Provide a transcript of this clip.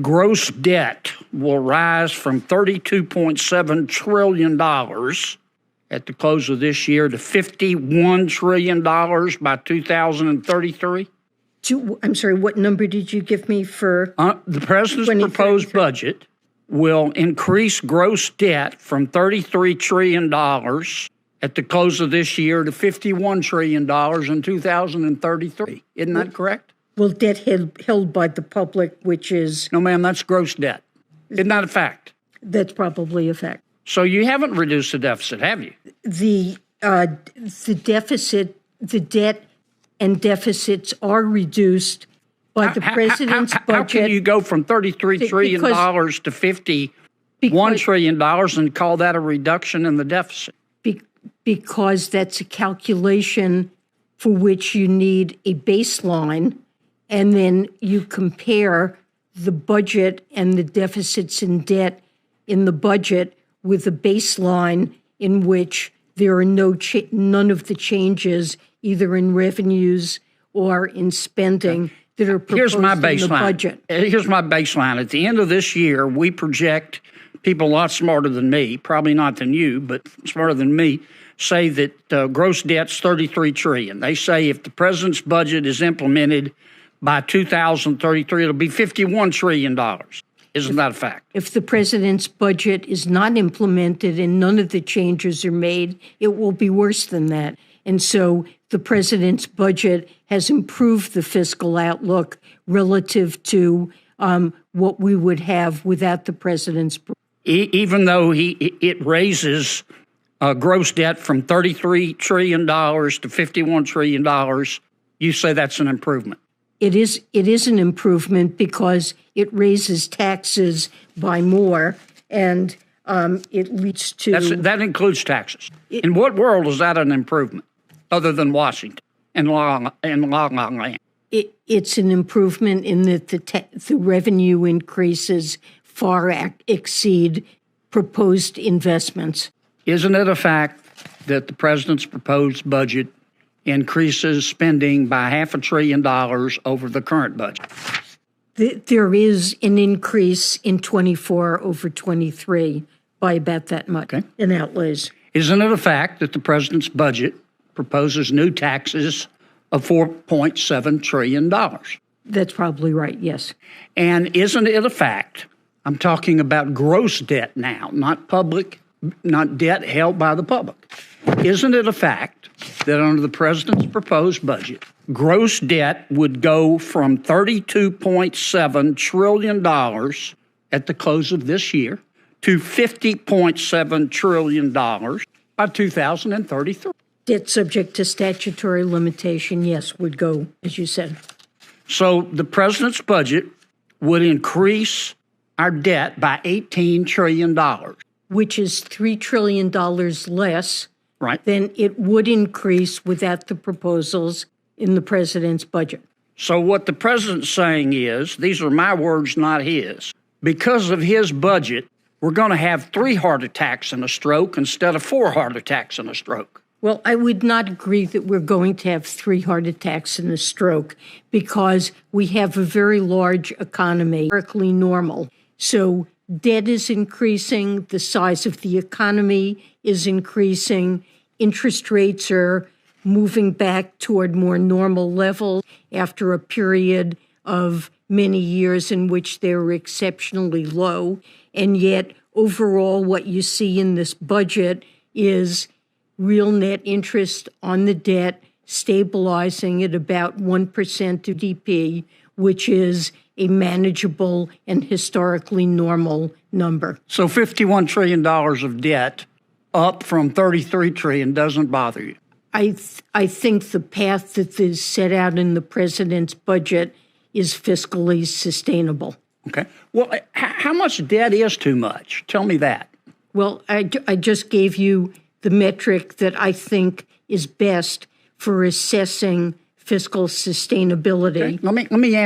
gross debt will rise from $32.7 trillion at the close of this year to $51 trillion by 2033. I'm sorry, what number did you give me for? The president's proposed budget will increase gross debt from $33 trillion at the close of this year to $51 trillion in 2033. Isn't that correct? Well, debt held by the public, which is... No, ma'am, that's gross debt. Isn't that a fact? That's probably a fact. So you haven't reduced the deficit, have you? The deficit, the debt and deficits are reduced by the president's budget. How can you go from $33 trillion to $51 trillion and call that a reduction in the deficit? Because that's a calculation for which you need a baseline, and then you compare the budget and the deficits and debt in the budget with a baseline in which there are none of the changes either in revenues or in spending that are proposed in the budget. Here's my baseline. At the end of this year, we project, people a lot smarter than me, probably not than you, but smarter than me, say that gross debt's $33 trillion. They say if the president's budget is implemented by 2033, it'll be $51 trillion. Isn't that a fact? If the president's budget is not implemented and none of the changes are made, it will be worse than that. And so the president's budget has improved the fiscal outlook relative to what we would have without the president's. Even though it raises gross debt from $33 trillion to $51 trillion, you say that's an improvement. It is an improvement because it raises taxes by more, and it leads to... That includes taxes. In what world is that an improvement, other than Washington and Long Island? It's an improvement in that the revenue increases far exceed proposed investments. Isn't it a fact that the president's proposed budget increases spending by $500 billion over the current budget? There is an increase in 24 over 23 by about that much in outlays. Isn't it a fact that the president's budget proposes new taxes of $4.7 trillion? That's probably right, yes. And isn't it a fact, I'm talking about gross debt now, not debt held by the public. Isn't it a fact that under the president's proposed budget, gross debt would go from $32.7 trillion at the close of this year to $50.7 trillion by 2033? Debt subject to statutory limitation, yes, would go, as you said. So the president's budget would increase our debt by $18 trillion. Which is $3 trillion less than it would increase without the proposals in the president's budget. So what the president's saying is, these are my words, not his, because of his budget, we're going to have 3 heart attacks and a stroke instead of 4 heart attacks and a stroke. Well, I would not agree that we're going to have 3 heart attacks and a stroke because we have a very large economy, historically normal. So debt is increasing, the size of the economy is increasing, interest rates are moving back toward more normal levels after a period of many years in which they were exceptionally low. And yet, overall, what you see in this budget is real net interest on the debt stabilizing at about 1% of GDP, which is a manageable and historically normal number. So $51 trillion of debt up from $33 trillion doesn't bother you? I think the path that is set out in the president's budget is fiscally sustainable. Okay. Well, how much debt is too much? Tell me that. Well, I just gave you the metric that I think is best for assessing fiscal sustainability. Okay. Let me ask